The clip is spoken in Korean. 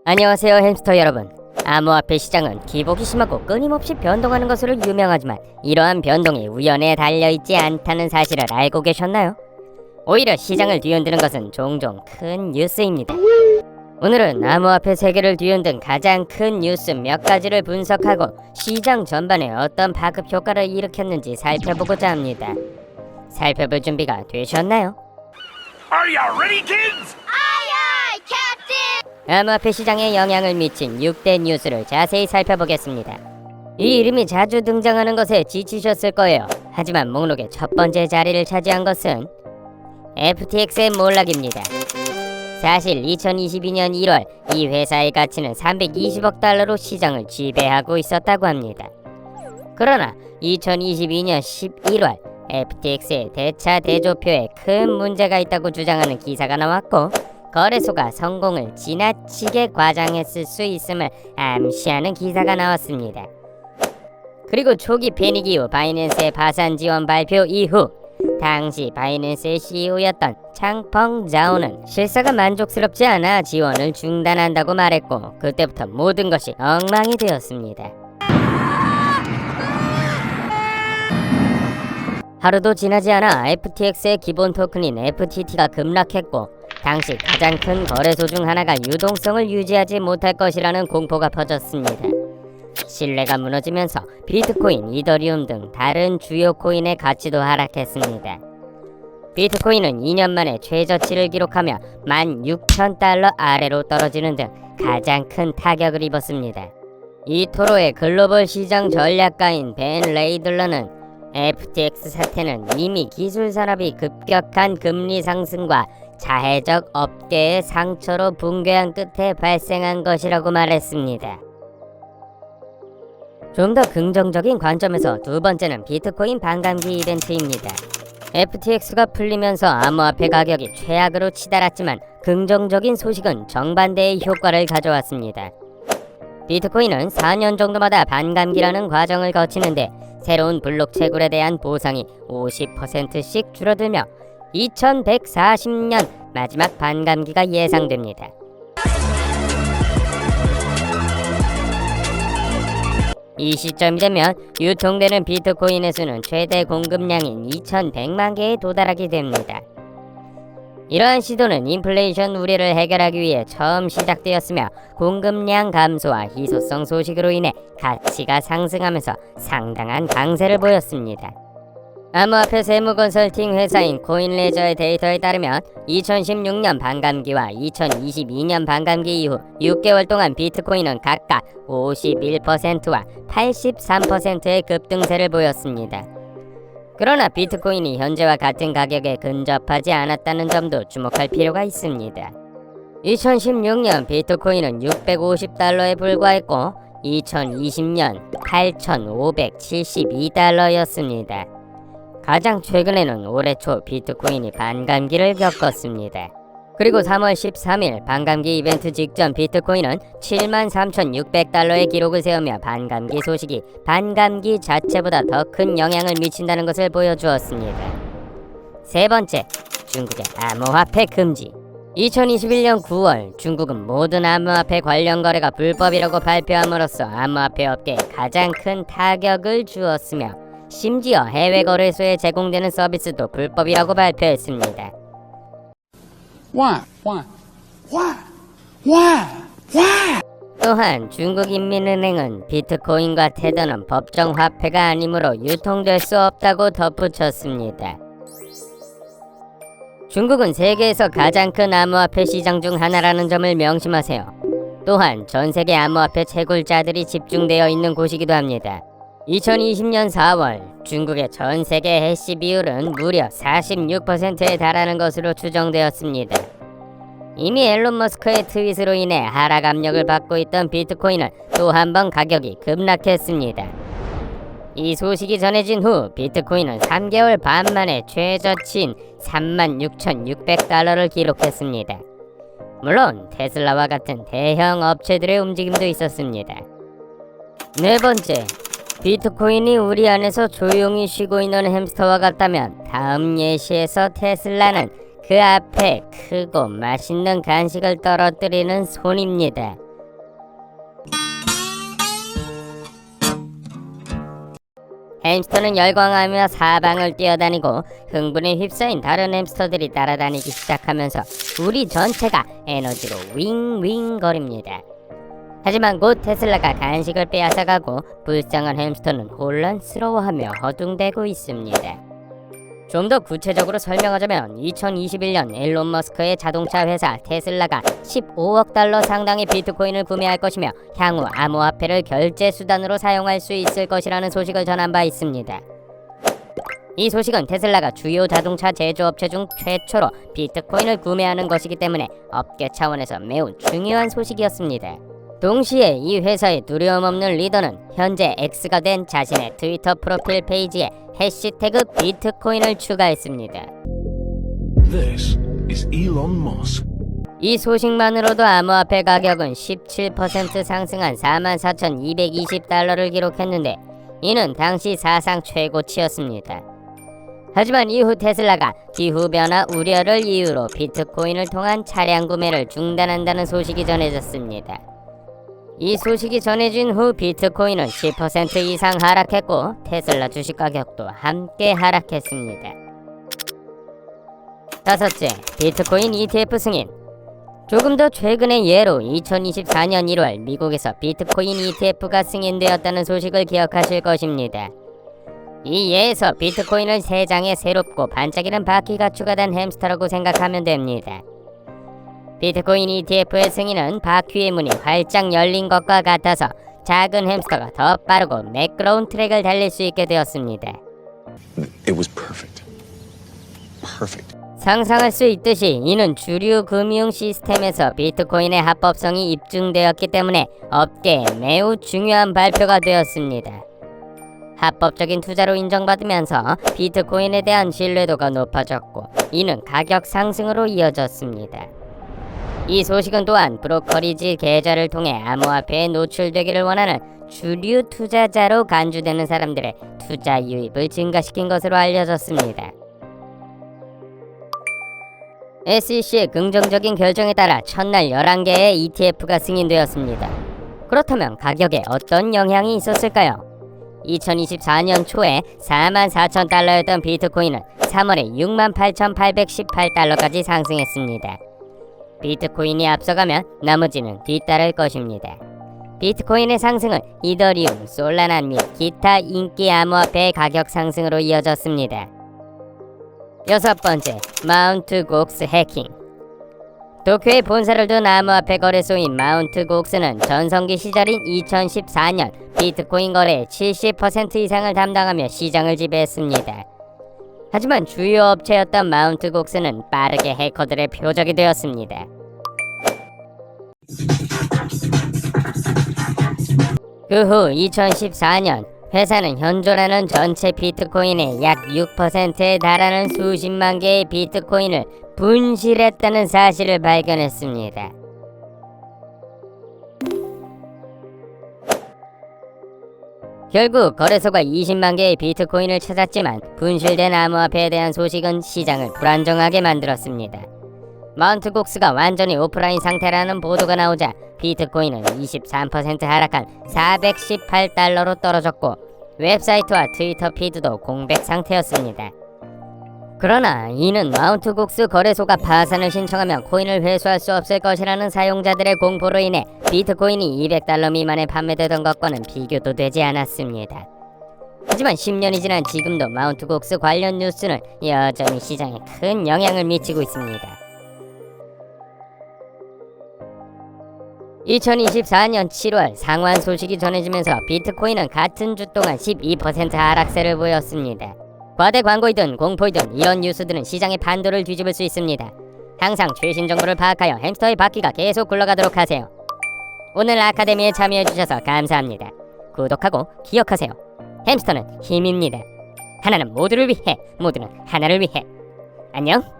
안녕하세요 햄스터 여러분. 암호화폐 시장은 기복이 심하고 끊임없이 변동하는 것으로 유명하지만 이러한 변동이 우연에 달려있지 않다는 사실을 알고 계셨나요? 오히려 시장을 뒤흔드는 것은 종종 큰 뉴스입니다. 오늘은 암호화폐 세계를 뒤흔든 가장 큰 뉴스 몇 가지를 분석하고 시장 전반에 어떤 파급 효과를 일으켰는지 살펴보고자 합니다. 살펴볼 준비가 되셨나요? Are you ready, kids? 암호화폐 시장에 영향을 미친 6대 뉴스를 자세히 살펴보겠습니다. 이 이름이 자주 등장하는 것에 지치셨을 거예요. 하지만 목록의 첫 번째 자리를 차지한 것은 FTX의 몰락입니다. 사실 2022년 1월 이 회사의 가치는 320억 달러로 시장을 지배하고 있었다고 합니다. 그러나 2022년 11월 FTX의 대차 대조표에 큰 문제가 있다고 주장하는 기사가 나왔고, 거래소가 성공을 지나치게 과장했을 수 있음을 암시하는 기사가 나왔습니다. 그리고 초기 패닉 이후 바이낸스의 파산 지원 발표 이후 당시 바이낸스의 CEO였던 창펑 자오는 실사가 만족스럽지 않아 지원을 중단한다고 말했고, 그때부터 모든 것이 엉망이 되었습니다. 하루도 지나지 않아 FTX의 기본 토큰인 FTT가 급락했고, 당시 가장 큰 거래소 중 하나가 유동성을 유지하지 못할 것이라는 공포가 퍼졌습니다. 신뢰가 무너지면서 비트코인, 이더리움 등 다른 주요 코인의 가치도 하락했습니다. 비트코인은 2년 만에 최저치를 기록하며 16,000달러 아래로 떨어지는 등 가장 큰 타격을 입었습니다. 이 토로의 글로벌 시장 전략가인 벤 레이들러는 FTX 사태는 이미 기술 산업이 급격한 금리 상승과 자해적 업계의 상처로 붕괴한 끝에 발생한 것이라고 말했습니다. 좀 더 긍정적인 관점에서 두 번째는 비트코인 반감기 이벤트입니다. FTX가 풀리면서 암호화폐 가격이 최악으로 치달았지만 긍정적인 소식은 정반대의 효과를 가져왔습니다. 비트코인은 4년 정도마다 반감기라는 과정을 거치는데 새로운 블록 채굴에 대한 보상이 50%씩 줄어들며 2140년 마지막 반감기가 예상됩니다. 이 시점이 되면 유통되는 비트코인의 수는 최대 공급량인 2100만 개에 도달하게 됩니다. 이러한 시도는 인플레이션 우려를 해결하기 위해 처음 시작되었으며, 공급량 감소와 희소성 소식으로 인해 가치가 상승하면서 상당한 강세를 보였습니다. 암호화폐 세무 컨설팅 회사인 코인레저의 데이터에 따르면 2016년 반감기와 2022년 반감기 이후 6개월 동안 비트코인은 각각 51%와 83%의 급등세를 보였습니다. 그러나 비트코인이 현재와 같은 가격에 근접하지 않았다는 점도 주목할 필요가 있습니다. 2016년 비트코인은 650달러에 불과했고 2020년 8,572달러였습니다. 가장 최근에는 올해 초 비트코인이 반감기를 겪었습니다. 그리고 3월 13일 반감기 이벤트 직전 비트코인은 73,600달러의 기록을 세우며 반감기 소식이 반감기 자체보다 더 큰 영향을 미친다는 것을 보여주었습니다. 세 번째, 중국의 암호화폐 금지. 2021년 9월 중국은 모든 암호화폐 관련 거래가 불법이라고 발표함으로써 암호화폐 업계에 가장 큰 타격을 주었으며, 심지어 해외 거래소에 제공되는 서비스도 불법이라고 발표했습니다. 또한 중국인민은행은 비트코인과 테더는 법정 화폐가 아니므로 유통될 수 없다고 덧붙였습니다. 중국은 세계에서 가장 큰 암호화폐 시장 중 하나라는 점을 명심하세요. 또한 전 세계 암호화폐 채굴자들이 집중되어 있는 곳이기도 합니다. 2020년 4월 중국의 전 세계 해시 비율은 무려 46%에 달하는 것으로 추정되었습니다. 이미 앨런 머스크의 트윗으로 인해 하락 압력을 받고 있던 비트코인은 또 한 번 가격이 급락했습니다. 이 소식이 전해진 후 비트코인은 3개월 반 만에 최저치인 36,600달러를 기록했습니다. 물론 테슬라와 같은 대형 업체들의 움직임도 있었습니다. 네 번째, 비트코인이 우리 안에서 조용히 쉬고 있는 햄스터와 같다면 다음 예시에서 테슬라는 그 앞에 크고 맛있는 간식을 떨어뜨리는 손입니다. 햄스터는 열광하며 사방을 뛰어다니고 흥분에 휩싸인 다른 햄스터들이 따라다니기 시작하면서 우리 전체가 에너지로 윙윙거립니다. 하지만 곧 테슬라가 간식을 빼앗아가고 불쌍한 햄스터는 혼란스러워하며 허둥대고 있습니다. 좀 더 구체적으로 설명하자면 2021년 일론 머스크의 자동차 회사 테슬라가 15억 달러 상당의 비트코인을 구매할 것이며 향후 암호화폐를 결제 수단으로 사용할 수 있을 것이라는 소식을 전한 바 있습니다. 이 소식은 테슬라가 주요 자동차 제조업체 중 최초로 비트코인을 구매하는 것이기 때문에 업계 차원에서 매우 중요한 소식이었습니다. 동시에 이 회사의 두려움 없는 리더는 현재 X가 된 자신의 트위터 프로필 페이지에 해시태그 비트코인을 추가했습니다. This is Elon Musk. 이 소식만으로도 암호화폐 가격은 17% 상승한 44,220달러를 기록했는데 이는 당시 사상 최고치였습니다. 하지만 이후 테슬라가 기후변화 우려를 이유로 비트코인을 통한 차량 구매를 중단한다는 소식이 전해졌습니다. 이 소식이 전해진 후 비트코인은 10% 이상 하락했고 테슬라 주식 가격도 함께 하락했습니다. 다섯째, 비트코인 ETF 승인. 조금 더 최근의 예로 2024년 1월 미국에서 비트코인 ETF가 승인되었다는 소식을 기억하실 것입니다. 이 예에서 비트코인을 3장의 새롭고 반짝이는 바퀴가 추가된 햄스터라고 생각하면 됩니다. 비트코인 ETF의 승인은 바퀴의 문이 활짝 열린 것과 같아서 작은 햄스터가 더 빠르고 매끄러운 트랙을 달릴 수 있게 되었습니다. It was perfect. Perfect. 상상할 수 있듯이 이는 주류 금융 시스템에서 비트코인의 합법성이 입증되었기 때문에 업계에 매우 중요한 발표가 되었습니다. 합법적인 투자로 인정받으면서 비트코인에 대한 신뢰도가 높아졌고 이는 가격 상승으로 이어졌습니다. 이 소식은 또한 브로커리지 계좌를 통해 암호화폐에 노출되기를 원하는 주류 투자자로 간주되는 사람들의 투자 유입을 증가시킨 것으로 알려졌습니다. SEC의 긍정적인 결정에 따라 첫날 11개의 ETF가 승인되었습니다. 그렇다면 가격에 어떤 영향이 있었을까요? 2024년 초에 44,000달러였던 비트코인은 3월에 68,818달러까지 상승했습니다. 비트코인이 앞서가면 나머지는 뒤따를 것입니다. 비트코인의 상승은 이더리움, 솔라나 및 기타 인기 암호화폐의 가격 상승으로 이어졌습니다. 여섯 번째, 마운트 곡스 해킹. 도쿄에 본사를 둔 암호화폐 거래소인 마운트 곡스는 전성기 시절인 2014년 비트코인 거래의 70% 이상을 담당하며 시장을 지배했습니다. 하지만 주요 업체였던 마운트 곡스는 빠르게 해커들의 표적이 되었습니다. 그 후 2014년 회사는 현존하는 전체 비트코인의 약 6%에 달하는 수십만 개의 비트코인을 분실했다는 사실을 발견했습니다. 결국 거래소가 20만 개의 비트코인을 찾았지만 분실된 암호화폐에 대한 소식은 시장을 불안정하게 만들었습니다. 마운트 곡스가 완전히 오프라인 상태라는 보도가 나오자 비트코인은 23% 하락한 418달러로 떨어졌고 웹사이트와 트위터 피드도 공백 상태였습니다. 그러나 이는 마운트 곡스 거래소가 파산을 신청하면 코인을 회수할 수 없을 것이라는 사용자들의 공포로 인해 비트코인이 200달러 미만에 판매되던 것과는 비교도 되지 않았습니다. 하지만 10년이 지난 지금도 마운트 곡스 관련 뉴스는 여전히 시장에 큰 영향을 미치고 있습니다. 2024년 7월 상환 소식이 전해지면서 비트코인은 같은 주 동안 12% 하락세를 보였습니다. 과대 광고이든 공포이든 이런 뉴스들은 시장의 판도를 뒤집을 수 있습니다. 항상 최신 정보를 파악하여 햄스터의 바퀴가 계속 굴러가도록 하세요. 오늘 아카데미에 참여해주셔서 감사합니다. 구독하고 기억하세요. 햄스터는 힘입니다. 하나는 모두를 위해, 모두는 하나를 위해. 안녕.